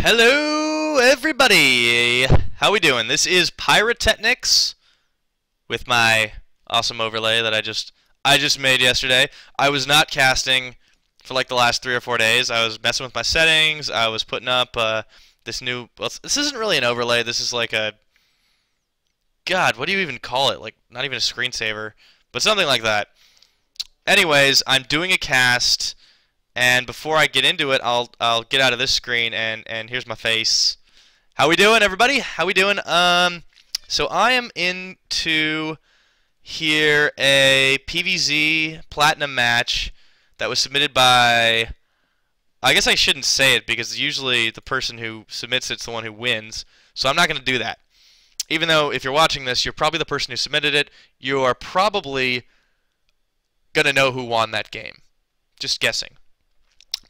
Hello, everybody. How we doing? This is Pyrotechnics with my awesome overlay that I just made yesterday. I was not casting for like the last 3 or 4 days. I was messing with my settings. I was putting up this new. Well, this isn't really an overlay. This is like a. God, what do you even call it? Like, not even a screensaver, but something like that. Anyways, I'm doing a cast. And before I get into it, I'll get out of this screen and here's my face. How we doing, everybody? How we doing? So I am into here a PvZ Platinum match that was submitted by. I guess I shouldn't say it because usually the person who submits it's the one who wins. So I'm not going to do that. Even though if you're watching this, you're probably the person who submitted it. You are probably going to know who won that game. Just guessing.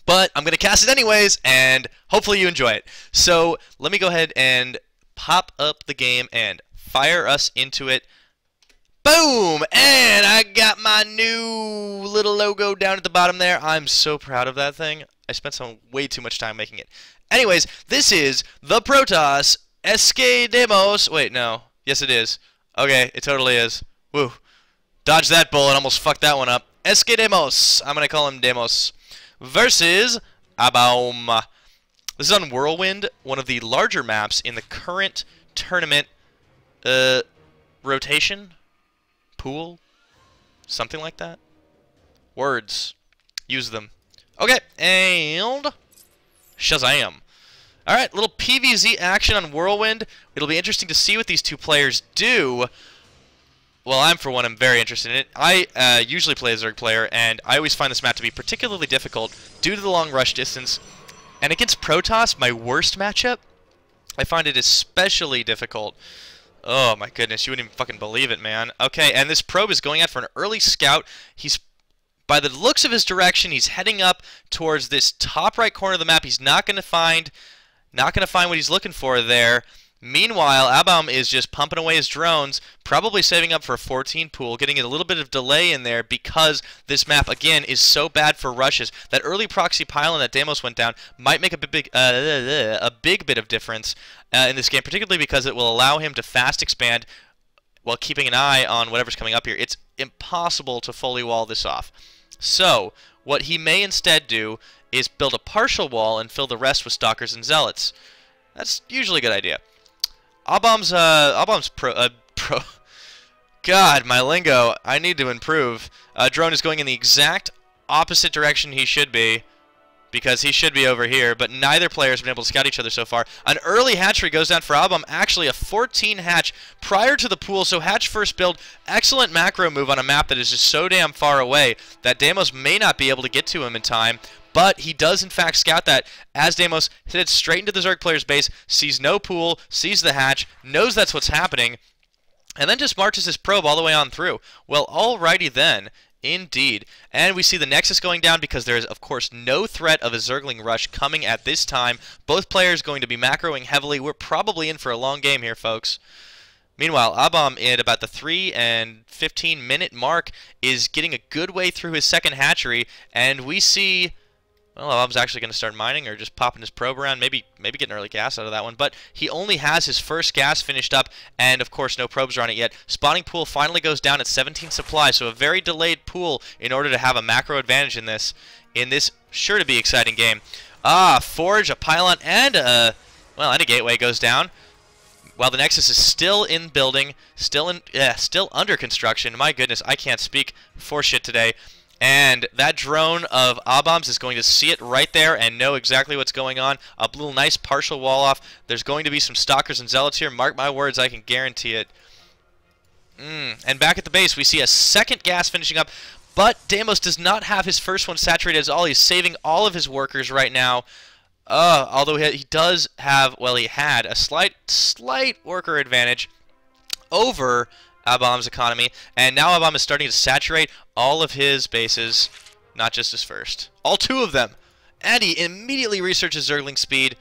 But I'm going to cast it anyways, and hopefully you enjoy it. So let me go ahead and pop up the game and fire us into it. Boom! And I got my new little logo down at the bottom there. I'm so proud of that thing. I spent way too much time making it. Anyways, this is the Protoss skdeimos. Wait, no. Yes, it is. Okay, it totally is. Woo. Dodge that bullet. Almost fucked that one up. Skdeimos. I'm going to call him Deimos. Versus Abaum. This is on Whirlwind, one of the larger maps in the current tournament rotation? Pool? Something like that? Words. Use them. Okay, and Shazam. Alright, little PvZ action on Whirlwind. It'll be interesting to see what these two players do. Well, I'm, for one, am very interested in it. I usually play a Zerg player, and I always find this map to be particularly difficult due to the long rush distance. And against Protoss, my worst matchup, I find it especially difficult. Oh, my goodness, you wouldn't even fucking believe it, man. Okay, and this probe is going out for an early scout. He's, by the looks of his direction, he's heading up towards this top right corner of the map. He's not going to find what he's looking for there. Meanwhile, Abaum is just pumping away his drones, probably saving up for a 14 pool, getting a little bit of delay in there because this map, again, is so bad for rushes. That early proxy pylon that Deimos went down might make a big bit of difference in this game, particularly because it will allow him to fast expand while keeping an eye on whatever's coming up here. It's impossible to fully wall this off. So, what he may instead do is build a partial wall and fill the rest with stalkers and zealots. That's usually a good idea. Abaum's pro. God, my lingo. I need to improve. Drone is going in the exact opposite direction he should be, because he should be over here, but neither player has been able to scout each other so far. An early hatchery goes down for Abaum, actually a 14 hatch prior to the pool, so hatch first build, excellent macro move on a map that is just so damn far away that Deimos may not be able to get to him in time. But he does, in fact, scout that as Deimos heads straight into the Zerg player's base, sees no pool, sees the hatch, knows that's what's happening, and then just marches his probe all the way on through. Well, alrighty then. Indeed. And we see the Nexus going down because there is, of course, no threat of a Zergling rush coming at this time. Both players going to be macroing heavily. We're probably in for a long game here, folks. Meanwhile, Abaum, at about the 3 and 15 minute mark, is getting a good way through his second hatchery, and we see... Well, Abaum's actually going to start mining or just popping his probe around, maybe getting early gas out of that one. But he only has his first gas finished up, and of course no probes are on it yet. Spawning pool finally goes down at 17 supply, so a very delayed pool in order to have a macro advantage in this sure to be exciting game. Forge, a pylon, and a gateway goes down. While the Nexus is still in building, still under construction. My goodness, I can't speak for shit today. And that drone of Abaum's is going to see it right there and know exactly what's going on. A little nice partial wall off. There's going to be some stalkers and zealots here. Mark my words, I can guarantee it. And back at the base, we see a second gas finishing up. But Deimos does not have his first one saturated at all. He's saving all of his workers right now. Although he does have, well, he had a slight worker advantage over Abaum's economy, and now Abaum is starting to saturate all of his bases, not just his first. All 2 of them! And he immediately researches Zergling speed.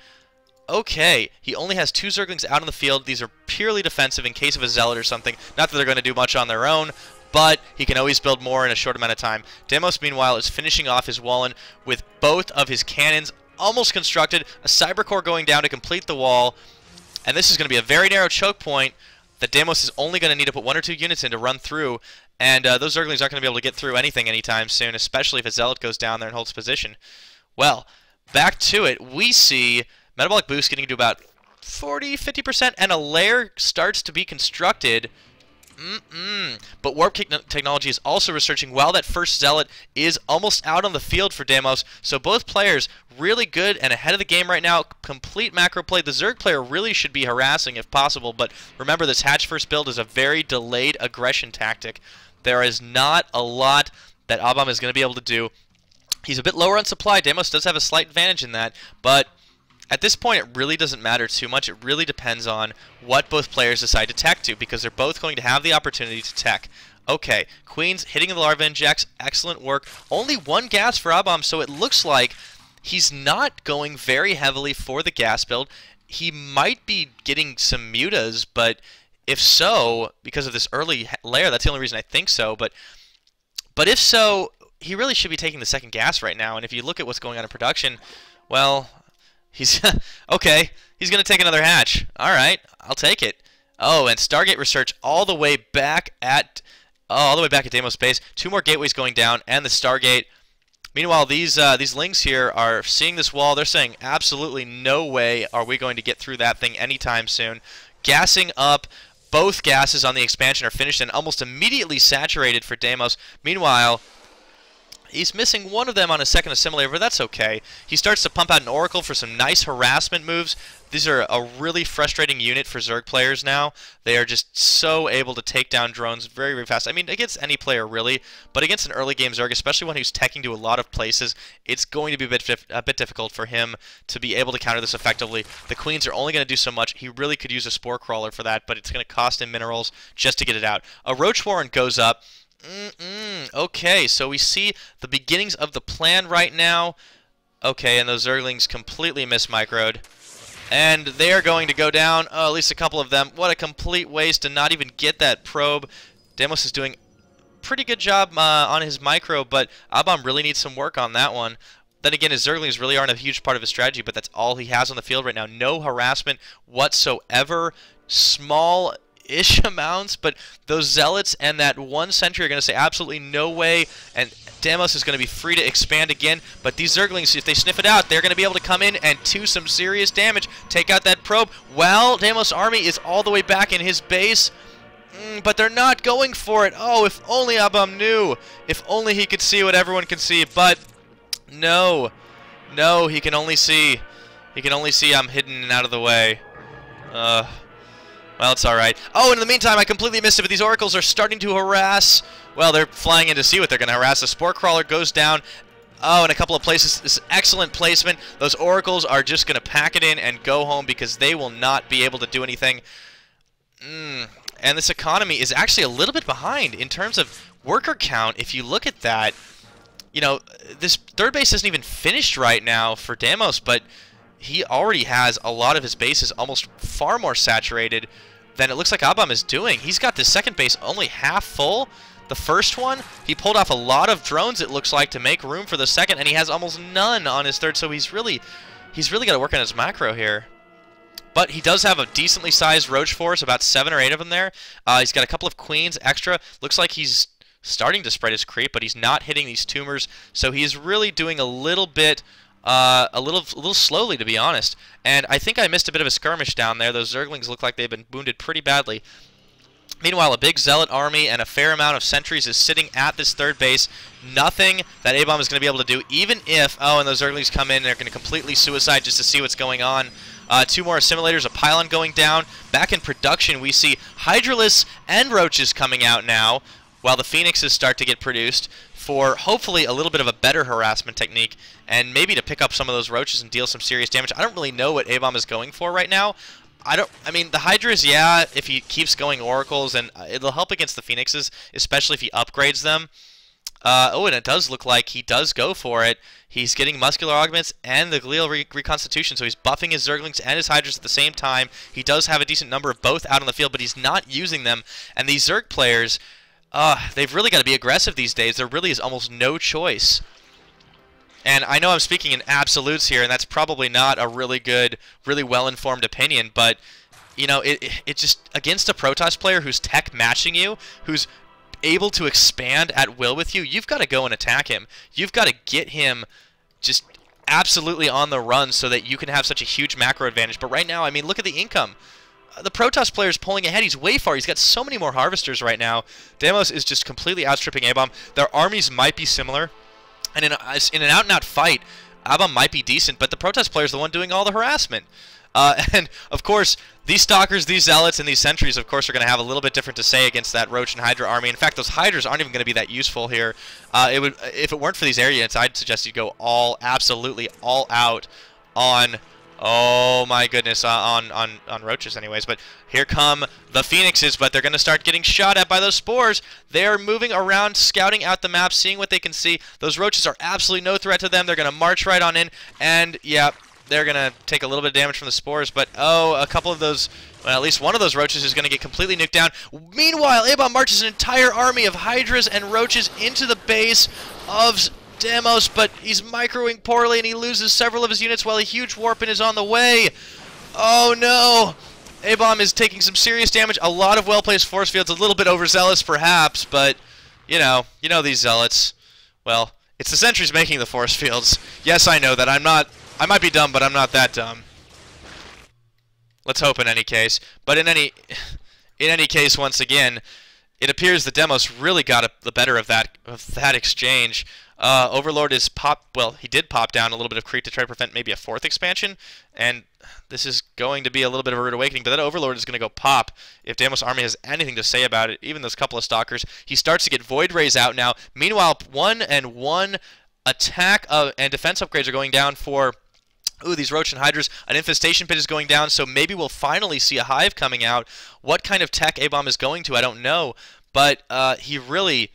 Okay, he only has 2 Zerglings out on the field. These are purely defensive in case of a Zealot or something. Not that they're going to do much on their own, but he can always build more in a short amount of time. Deimos, meanwhile, is finishing off his Wallen with both of his cannons almost constructed. A Cyber Core going down to complete the wall. And this is going to be a very narrow choke point that Deimos is only going to need to put 1 or 2 units in to run through. And those Zerglings aren't going to be able to get through anything anytime soon, especially if a Zealot goes down there and holds position. Well, back to it. We see Metabolic Boost getting to about 40-50%, and a lair starts to be constructed. But Warp Technology is also researching while that first Zealot is almost out on the field for Deimos. So both players really good and ahead of the game right now. Complete macro play. The Zerg player really should be harassing if possible, but remember this Hatch First build is a very delayed aggression tactic. There is not a lot that Abaum is going to be able to do. He's a bit lower on supply. Deimos does have a slight advantage in that, but at this point, it really doesn't matter too much. It really depends on what both players decide to tech to, because they're both going to have the opportunity to tech. Okay, Queen's hitting the Larva Injects. Excellent work. Only 1 gas for Abaum, so it looks like he's not going very heavily for the gas build. He might be getting some mutas, but if so, because of this early layer, that's the only reason I think so. But if so, he really should be taking the second gas right now. And if you look at what's going on in production, well, he's okay. He's going to take another hatch. All right, I'll take it. Oh, and Stargate research all the way back at Deimos base. 2 more gateways going down, and the Stargate. Meanwhile, these Lings here are seeing this wall. They're saying absolutely no way are we going to get through that thing anytime soon. Gassing up. Both gases on the expansion are finished and almost immediately saturated for Deimos. Meanwhile, he's missing 1 of them on a second assimilator, but that's okay. He starts to pump out an Oracle for some nice harassment moves. These are a really frustrating unit for Zerg players now. They are just so able to take down drones very, very fast. I mean, against any player, really, but against an early game Zerg, especially one who's teching to a lot of places, it's going to be a bit difficult for him to be able to counter this effectively. The Queens are only going to do so much. He really could use a Spore Crawler for that, but it's going to cost him minerals just to get it out. A Roach Warren goes up. Okay, so we see the beginnings of the plan right now. Okay, and those Zerglings completely mismicroed. And they are going to go down. Oh, at least a couple of them. What a complete waste to not even get that probe. Deimos is doing a pretty good job on his micro, but Abaum really needs some work on that one. Then again, his Zerglings really aren't a huge part of his strategy, but that's all he has on the field right now. No harassment whatsoever. Small-ish amounts, but those Zealots and that 1 sentry are going to say absolutely no way, and Deimos is going to be free to expand again, but these Zerglings, if they sniff it out, they're going to be able to come in and do some serious damage, take out that probe. Well, Deimos' army is all the way back in his base, but they're not going for it. Oh, if only Abaum knew. If only he could see what everyone can see, but no. No, he can only see. He can only see I'm hidden and out of the way. Well, it's alright. Oh, and in the meantime, I completely missed it, but these Oracles are starting to harass. Well, they're flying in to see what they're going to harass. The Spore Crawler goes down. Oh, in a couple of places. This is excellent placement. Those Oracles are just going to pack it in and go home because they will not be able to do anything. And this economy is actually a little bit behind in terms of worker count. If you look at that, you know, this third base isn't even finished right now for Deimos, but he already has a lot of his bases almost far more saturated than it looks like Abaum is doing. He's got the second base only half full. The first one, he pulled off a lot of drones, it looks like, to make room for the second, and he has almost none on his third, so he's really got to work on his macro here. But he does have a decently sized Roach force, about 7 or 8 of them there. He's got a couple of Queens extra. Looks like he's starting to spread his creep, but he's not hitting these tumors, so he's really doing a little bit a little slowly, to be honest. And I think I missed a bit of a skirmish down there. Those Zerglings look like they've been wounded pretty badly. Meanwhile, a big Zealot army and a fair amount of sentries is sitting at this third base. Nothing that Abaum is going to be able to do, even if, oh, and those Zerglings come in and they're going to completely suicide just to see what's going on. 2 more assimilators, a pylon going down. Back in production, we see Hydralisks and Roaches coming out now, while the Phoenixes start to get produced for hopefully a little bit of a better harassment technique and maybe to pick up some of those Roaches and deal some serious damage. I don't really know what Abaum is going for right now. I mean, the Hydras, yeah, if he keeps going Oracles, and it'll help against the Phoenixes, especially if he upgrades them. Oh, and it does look like he does go for it. He's getting muscular augments and the glial reconstitution, so he's buffing his Zerglings and his Hydras at the same time. He does have a decent number of both out on the field, but he's not using them. And these Zerg players, they've really got to be aggressive these days. There really is almost no choice. And I know I'm speaking in absolutes here, and that's probably not a really good, really well-informed opinion, but, you know, it just, against a Protoss player who's tech matching you, who's able to expand at will with you, you've got to go and attack him. You've got to get him just absolutely on the run so that you can have such a huge macro advantage. But right now, I mean, look at the income. The Protoss player is pulling ahead. He's way far. He's got so many more harvesters right now. Deimos is just completely outstripping Abaum. Their armies might be similar. And in an out-and-out fight, Abaum might be decent, but the Protoss player is the one doing all the harassment. And, of course, these Stalkers, these Zealots, and these Sentries, of course, are going to have a little bit different to say against that Roach and Hydra army. In fact, those Hydras aren't even going to be that useful here. If it weren't for these area units, I'd suggest you go absolutely all out on... Oh my goodness, on Roaches anyways. But here come the Phoenixes, but they're going to start getting shot at by those spores. They're moving around, scouting out the map, seeing what they can see. Those Roaches are absolutely no threat to them. They're going to march right on in, and yeah, they're going to take a little bit of damage from the spores. But oh, a couple of those, well, at least one of those Roaches is going to get completely nuked down. Meanwhile, Abaum marches an entire army of Hydras and Roaches into the base of Deimos, but he's microing poorly and he loses several of his units while a huge warpin is on the way. Oh no! Abaum is taking some serious damage. A lot of well-placed force fields, a little bit overzealous perhaps, but you know these zealots. Well, it's the sentries making the force fields. Yes, I know that. I might be dumb, but I'm not that dumb. Let's hope in any case. But in any case, once again, it appears that Deimos really got the better of that exchange. Overlord is he did pop down a little bit of creep to try to prevent maybe a fourth expansion, and this is going to be a little bit of a rude awakening, but that Overlord is going to go pop if Deimos' army has anything to say about it, even those couple of Stalkers. He starts to get Void Rays out now. Meanwhile, 1-and-1 attack and defense upgrades are going down for... Ooh, these Roach and Hydras. An Infestation Pit is going down, so maybe we'll finally see a Hive coming out. What kind of tech Abaum is going to, I don't know, but he really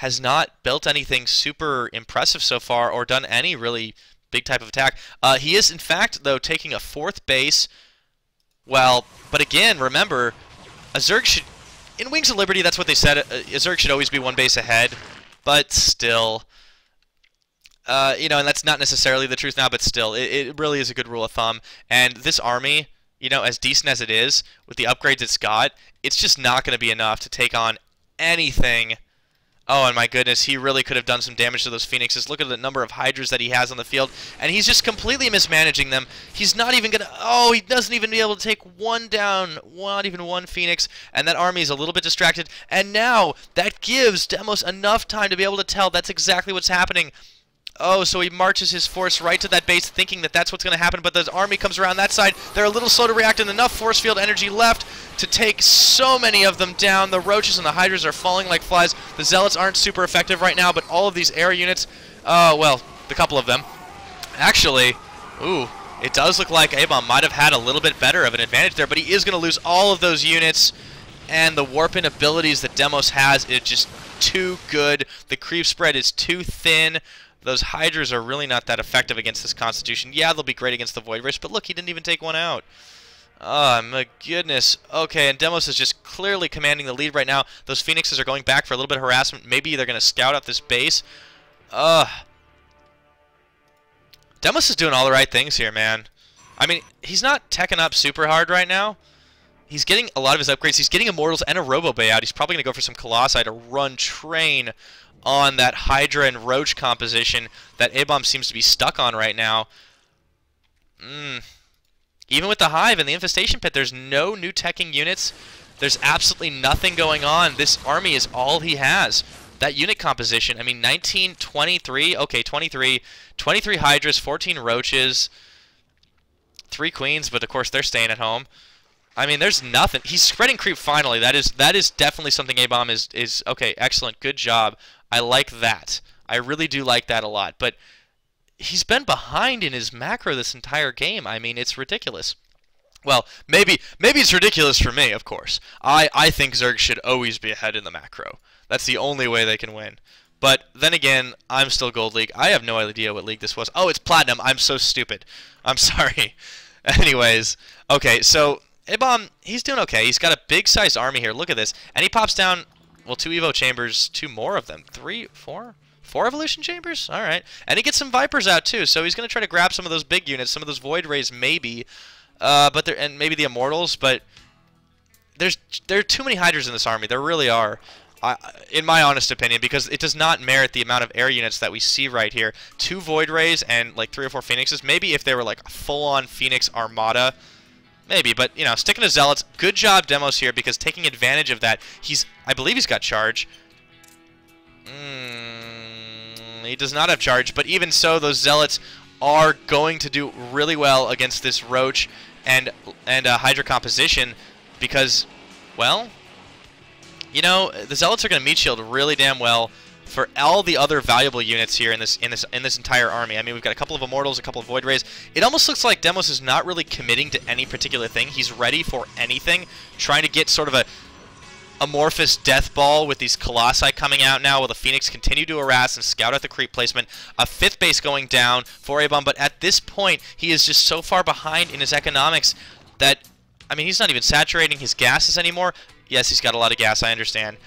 has not built anything super impressive so far or done any really big type of attack. He is, in fact, though, taking a fourth base. Well, but again, remember, a Zerg should... In Wings of Liberty, that's what they said. A Zerg should always be one base ahead, but still... you know, and that's not necessarily the truth now, but still, it really is a good rule of thumb. And this army, you know, as decent as it is, with the upgrades it's got, it's just not going to be enough to take on anything. Oh, and my goodness, he really could have done some damage to those Phoenixes. Look at the number of Hydras that he has on the field, and he's just completely mismanaging them. He's not even going to... Oh, he doesn't even be able to take one down, not even one Phoenix, and that army is a little bit distracted. And now, that gives Deimos enough time to be able to tell that's exactly what's happening. Oh, so he marches his force right to that base thinking that that's what's going to happen, but the army comes around that side. They're a little slow to react, and enough force field energy left to take so many of them down. The Roaches and the Hydras are falling like flies. The Zealots aren't super effective right now, but all of these air units, well, the couple of them. Actually, ooh, it does look like Abaum might have had a little bit better of an advantage there, but he is going to lose all of those units, and the warping abilities that Deimos has is just too good. The creep spread is too thin. Those Hydras are really not that effective against this Constitution. Yeah, they'll be great against the Void Race, but look, he didn't even take one out. Oh, my goodness. Okay, and Deimos is just clearly commanding the lead right now. Those Phoenixes are going back for a little bit of harassment. Maybe they're going to scout out this base. Deimos is doing all the right things here, man. I mean, he's not teching up super hard right now. He's getting a lot of his upgrades. He's getting Immortals and a Robo Bay out. He's probably going to go for some Colossi to run train on that Hydra and Roach composition that Abaum seems to be stuck on right now. Even with the Hive and the Infestation Pit, there's no new teching units. There's absolutely nothing going on. This army is all he has. That unit composition, I mean, 19, 23, okay, 23 Hydras, 14 Roaches, 3 Queens, but of course they're staying at home. I mean, there's nothing. He's spreading creep finally. That is definitely something Abaum is okay, excellent, good job. I like that. I really do like that a lot. But he's been behind in his macro this entire game. I mean, it's ridiculous. Well, maybe it's ridiculous for me, of course. I think Zerg should always be ahead in the macro. That's the only way they can win. But then again, I'm still Gold League. I have no idea what league this was. Oh, it's Platinum. I'm so stupid. I'm sorry. Anyways, okay, so Abaum, he's doing okay. He's got a big-sized army here. Look at this. And he pops down, well, 2 Evo Chambers, 2 more of them. 3, 4? 4 evolution chambers? All right. And he gets some Vipers out too, so he's going to try to grab some of those big units, some of those Void Rays maybe, and maybe the Immortals, but there are too many Hydras in this army. There really are, in my honest opinion, because it does not merit the amount of air units that we see right here. 2 Void Rays and like 3 or 4 Phoenixes. Maybe if they were like a full-on Phoenix Armada, maybe, but, you know, sticking to Zealots. Good job, Demos, here, because taking advantage of that, I believe he's got charge. He does not have charge, but even so, those Zealots are going to do really well against this Roach and Hydra composition because, well, you know, the Zealots are going to meat shield really damn well for all the other valuable units here in this entire army. I mean, we've got a couple of Immortals, a couple of Void Rays. It almost looks like Demos is not really committing to any particular thing. He's ready for anything, trying to get sort of a amorphous death ball with these Colossi coming out now, while the Phoenix continue to harass and scout out the creep placement. A 5th base going down for Abaum, but at this point, he is just so far behind in his economics that, I mean, he's not even saturating his gases anymore. Yes, he's got a lot of gas, I understand.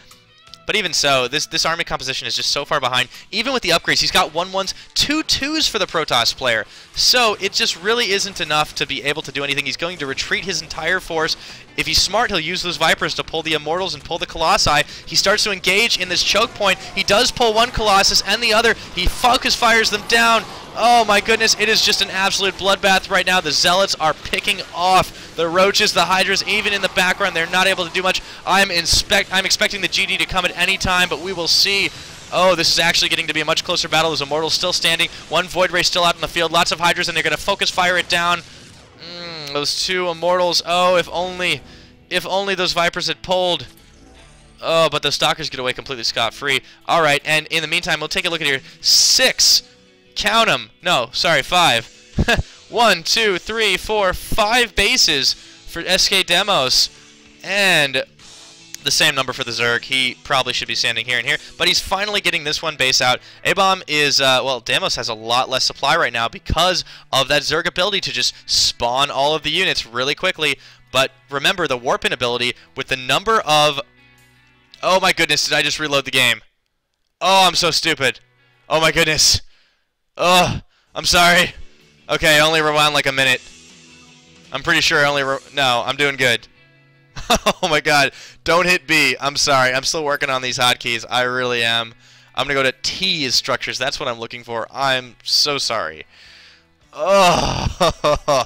But even so, this army composition is just so far behind. Even with the upgrades, he's got 1-1s, 2-2s for the Protoss player. So it just really isn't enough to be able to do anything. He's going to retreat his entire force. If he's smart, he'll use those Vipers to pull the Immortals and pull the Colossi. He starts to engage in this choke point. He does pull one Colossus and the other. He focus fires them down. Oh my goodness, it is just an absolute bloodbath right now. The Zealots are picking off the Roaches, the Hydras, even in the background. They're not able to do much. I'm expecting the GD to come at any time, but we will see. Oh, this is actually getting to be a much closer battle. There's Immortals still standing. 1 Void Ray still out in the field. Lots of Hydras, and they're going to focus fire it down. Those 2 Immortals. Oh, if only those Vipers had pulled. Oh, but the Stalkers get away completely scot-free. All right, and in the meantime, we'll take a look at here. 6. Count them. No, sorry, 5. 1, 2, 3, 4, 5 bases for skdeimos. And the same number for the Zerg. He probably should be standing here and here, but he's finally getting this one base out. Abaum is, well, Deimos has a lot less supply right now because of that Zerg ability to just spawn all of the units really quickly. But remember, the Warpin ability with the number of... Oh my goodness, did I just reload the game? Oh, I'm so stupid. Oh my goodness. Oh, I'm sorry. Okay, I only rewound like a minute. I'm pretty sure I only no, I'm doing good. Oh my god, don't hit B. I'm sorry, I'm still working on these hotkeys. I really am. I'm gonna go to T as structures. That's what I'm looking for. I'm so sorry. Oh,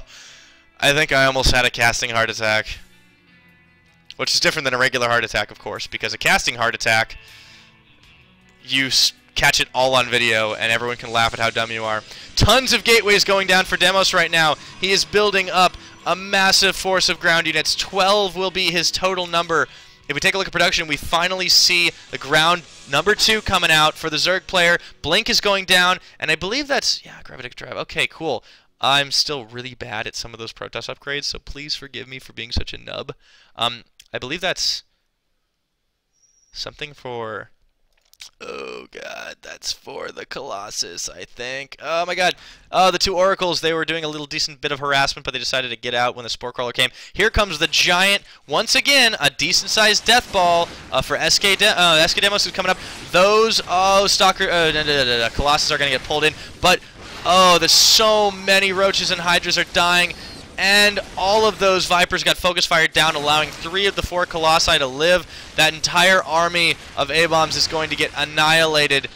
I think I almost had a casting heart attack. Which is different than a regular heart attack, of course, because a casting heart attack, you catch it all on video, and everyone can laugh at how dumb you are. Tons of gateways going down for Deimos right now. He is building up a massive force of ground units. 12 will be his total number. If we take a look at production, we finally see the ground number 2 coming out for the Zerg player. Blink is going down, and I believe that's... Yeah, gravitic drive. Okay, cool. I'm still really bad at some of those Protoss upgrades, so please forgive me for being such a nub. I believe that's something for... Oh god, that's for the Colossus, I think. Oh my god. The 2 Oracles, they were doing a little decent bit of harassment, but they decided to get out when the Spore Crawler came. Here comes the giant, once again, a decent-sized death ball for skdeimos is coming up. Those, Colossus are going to get pulled in, but, oh, there's so many Roaches and Hydras are dying. And all of those Vipers got focus fired down, allowing 3 of the 4 Colossi to live. That entire army of Abaums is going to get annihilated,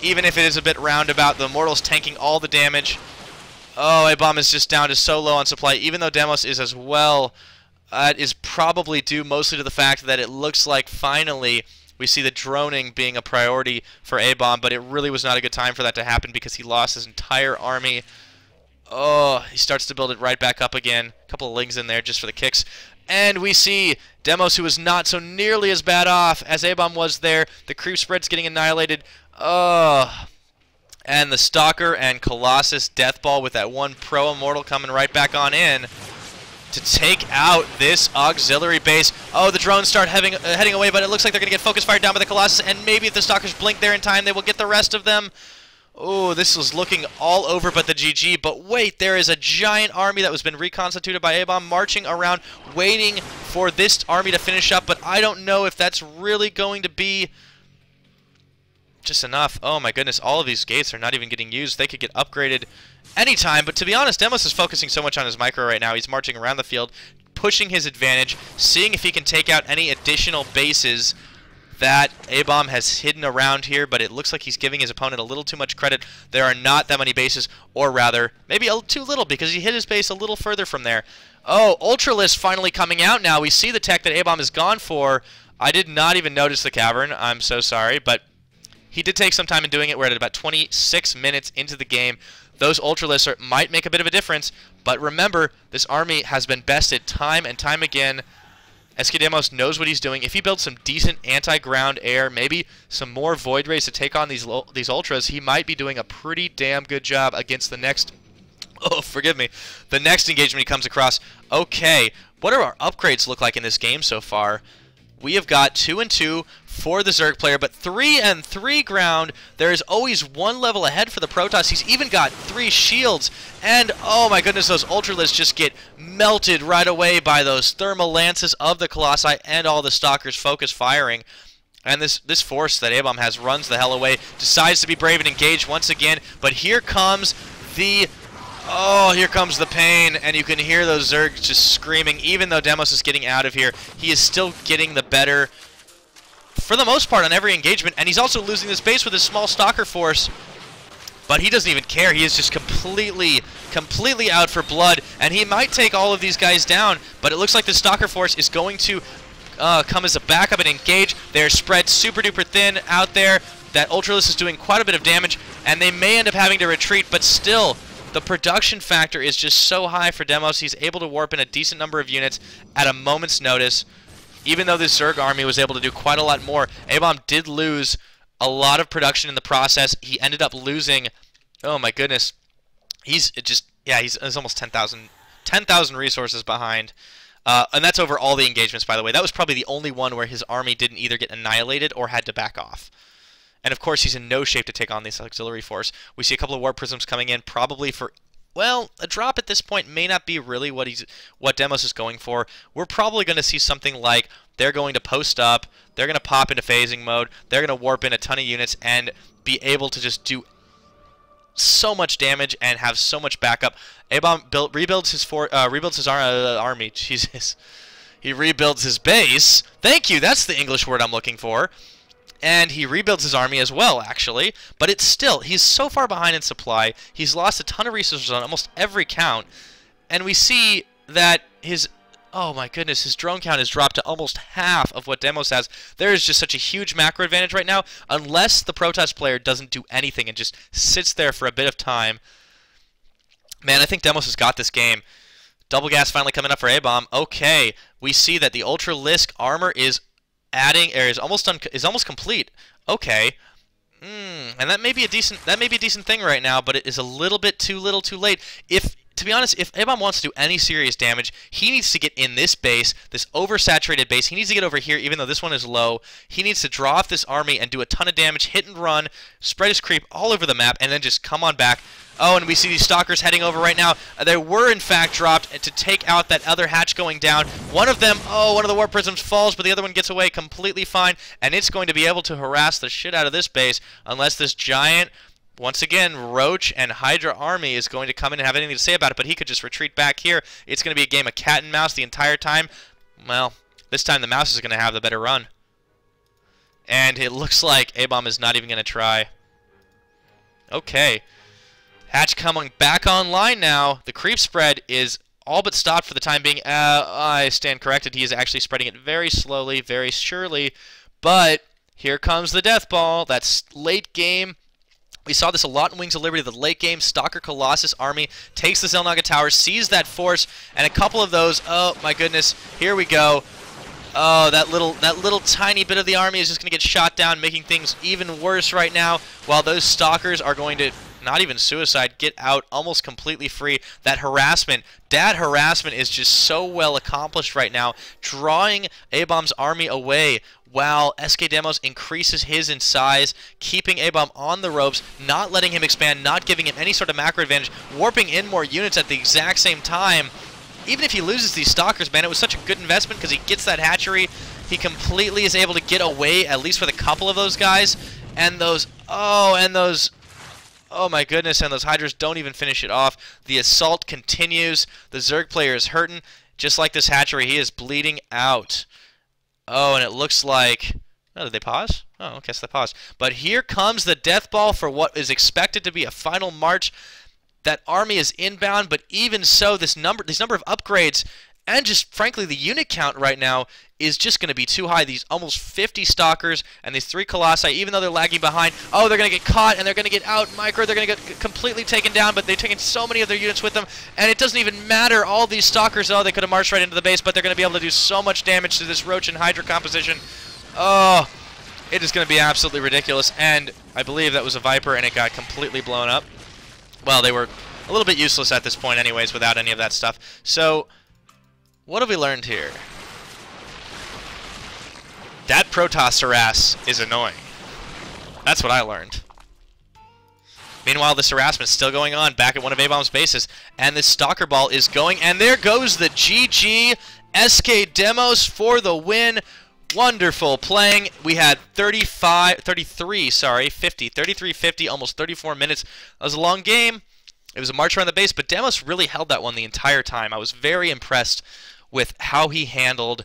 even if it is a bit roundabout. The Immortals tanking all the damage. Oh, Abaum is just down to so low on supply, even though Deimos is as well. It is probably due mostly to the fact that it looks like finally we see the droning being a priority for Abaum, but it really was not a good time for that to happen because he lost his entire army. Oh, he starts to build it right back up again. A couple of lings in there just for the kicks. And we see Deimos, who is not so nearly as bad off as Abaum was there. The creep spread's getting annihilated. Oh. And the Stalker and Colossus Death Ball with that 1 Pro Immortal coming right back on in to take out this auxiliary base. Oh, the drones start heading away, but it looks like they're going to get focus fired down by the Colossus, and maybe if the Stalkers blink there in time, they will get the rest of them. Oh, this was looking all over but the GG. But wait, there is a giant army that was been reconstituted by Abaum marching around, waiting for this army to finish up. But I don't know if that's really going to be just enough. Oh my goodness, all of these gates are not even getting used. They could get upgraded anytime, but to be honest, Deimos is focusing so much on his micro right now. He's marching around the field, pushing his advantage, seeing if he can take out any additional bases that Abaum has hidden around here, but it looks like he's giving his opponent a little too much credit. There are not that many bases, or rather, maybe too little, because he hit his base a little further from there. Oh, Ultralisk finally coming out now. We see the tech that Abaum has gone for. I did not even notice the cavern. I'm so sorry, but he did take some time in doing it. We're at about 26 minutes into the game. Those Ultralisks might make a bit of a difference, but remember, this army has been bested time and time again. skdeimos knows what he's doing. If he builds some decent anti-ground air, maybe some more Void Rays to take on these Ultras, he might be doing a pretty damn good job against the next... Oh, forgive me. The next engagement he comes across. Okay, what do our upgrades look like in this game so far? We have got 2 and 2 for the Zerg player, but 3 and 3 ground. There is always one level ahead for the Protoss. He's even got 3 shields, and oh my goodness, those Ultralisks just get melted right away by those thermal lances of the Colossi and all the Stalkers focus firing. And this force that Abaum has runs the hell away, decides to be brave and engage once again, but here comes the... Oh, here comes the pain, and you can hear those Zergs just screaming. Even though Deimos is getting out of here, he is still getting the better, for the most part, on every engagement, and he's also losing this base with his small Stalker force. But he doesn't even care. He is just completely out for blood, and he might take all of these guys down, but it looks like the Stalker force is going to come as a backup and engage. They're spread super duper thin out there. That Ultralisk is doing quite a bit of damage, and they may end up having to retreat, but still... The production factor is just so high for Deimos. He's able to warp in a decent number of units at a moment's notice. Even though this Zerg army was able to do quite a lot more, Abaum did lose a lot of production in the process. He ended up losing, oh my goodness, he's almost 10,000 resources behind. And that's over all the engagements, by the way. That was probably the only one where his army didn't either get annihilated or had to back off. And of course, he's in no shape to take on this auxiliary force. We see a couple of warp prisms coming in, probably for, well, a drop at this point may not be really what Deimos is going for. We're probably going to see something like they're going to post up, they're going to pop into phasing mode, they're going to warp in a ton of units and be able to just do so much damage and have so much backup. Abaum rebuilds his army. Jesus, he rebuilds his base. Thank you. That's the English word I'm looking for. And he rebuilds his army as well, actually. But it's still, he's so far behind in supply. He's lost a ton of resources on almost every count. And we see that his, oh my goodness, his drone count has dropped to almost half of what Deimos has. There is just such a huge macro advantage right now, unless the Protoss player doesn't do anything and just sits there for a bit of time. Man, I think Deimos has got this game. Double gas finally coming up for Abaum. Okay, we see that the Ultralisk armor is almost complete. Okay, and that may be a decent thing right now, but it is a little bit too little, too late. To be honest, if Abaum wants to do any serious damage, he needs to get in this base, this oversaturated base. He needs to get over here, even though this one is low. He needs to draw off this army and do a ton of damage, hit and run, spread his creep all over the map, and then just come on back. Oh, and we see these Stalkers heading over right now. They were, in fact, dropped to take out that other hatch going down. One of them, one of the Warp Prisms falls, but the other one gets away completely fine, and it's going to be able to harass the shit out of this base unless this giant... Once again, Roach and Hydra army is going to come in and have anything to say about it, but he could just retreat back here. It's going to be a game of cat and mouse the entire time. Well, this time the mouse is going to have the better run. And it looks like Abaum is not even going to try. Okay. Hatch coming back online now. The creep spread is all but stopped for the time being. I stand corrected. He is actually spreading it very slowly, very surely. But here comes the death ball. That's late game. We saw this a lot in Wings of Liberty. The late game Stalker Colossus army takes the Xel'Naga Tower, sees that force, and a couple of those. Oh my goodness! Here we go. Oh, that little tiny bit of the army is just going to get shot down, making things even worse right now. While those Stalkers are going to, not even suicide, get out almost completely free. That harassment, is just so well accomplished right now, drawing Abaum's army away. While skdeimos increases his in size, keeping Abaum on the ropes, not letting him expand, not giving him any sort of macro advantage, warping in more units at the exact same time. Even if he loses these Stalkers, man, it was such a good investment because he gets that hatchery. He completely is able to get away, at least with a couple of those guys. And those, oh my goodness, and those Hydras don't even finish it off. The assault continues. The Zerg player is hurting. Just like this hatchery, he is bleeding out. Oh, and it looks like... Oh, did they pause? Oh, I guess they paused. But here comes the death ball for what is expected to be a final march. That army is inbound, but even so, these number of upgrades and just frankly the unit count right now is just going to be too high. These almost 50 stalkers and these 3 colossi, even though they're lagging behind, oh, they're going to get caught and they're going to get out micro. They're going to get completely taken down, but they've taken so many of their units with them, and it doesn't even matter. All these stalkers, oh, they could have marched right into the base, but they're going to be able to do so much damage to this Roach and Hydra composition. Oh, it is going to be absolutely ridiculous, and I believe that was a Viper, and it got completely blown up. Well, they were a little bit useless at this point anyways without any of that stuff. So, what have we learned here? That Protoss harass is annoying. That's what I learned. Meanwhile, this harassment is still going on back at one of Abaum's bases, and this Stalker Ball is going, and there goes the GG skdeimos for the win. Wonderful playing. We had 33-50, almost 34 minutes. That was a long game. It was a march around the base, but Deimos really held that one the entire time. I was very impressed with how he handled,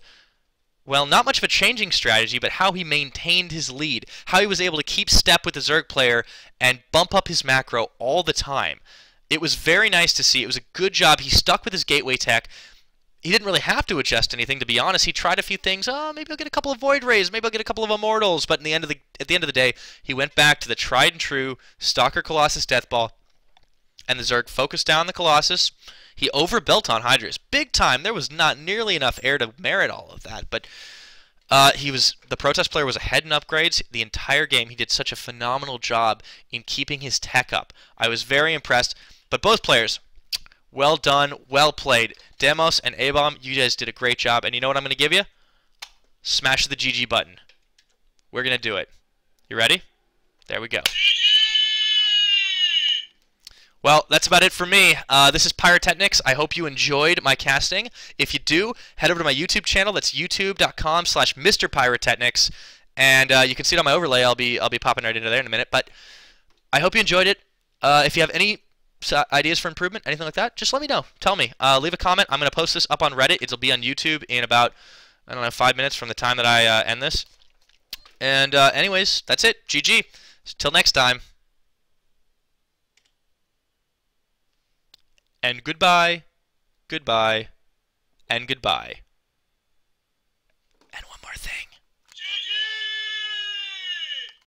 well, not much of a changing strategy, but how he maintained his lead, how he was able to keep step with the Zerg player and bump up his macro all the time. It was very nice to see. It was a good job. He stuck with his gateway tech. He didn't really have to adjust anything, to be honest. He tried a few things. Oh, maybe I'll get a couple of Void Rays. Maybe I'll get a couple of Immortals. But at the end of the day, he went back to the tried and true Stalker Colossus Deathball. And the Zerg focused down the Colossus. He overbuilt on Hydras. Big time. There was not nearly enough air to merit all of that. But the Protest player was ahead in upgrades the entire game. He did such a phenomenal job in keeping his tech up. I was very impressed. But both players, well done, well played. Deimos and Abaum, you guys did a great job. And you know what I'm going to give you? Smash the GG button. We're going to do it. You ready? There we go. Well, that's about it for me. This is Pyrotechnics. I hope you enjoyed my casting. If you do, head over to my YouTube channel. That's youtube.com/MrPyrotechnics. And you can see it on my overlay. I'll be popping right into there in a minute. But I hope you enjoyed it. If you have any ideas for improvement, anything like that, just let me know. Tell me. Leave a comment. I'm going to post this up on Reddit. It'll be on YouTube in about, I don't know, 5 minutes from the time that I end this. And anyways, that's it. GG. Till next time. And goodbye, goodbye, and goodbye.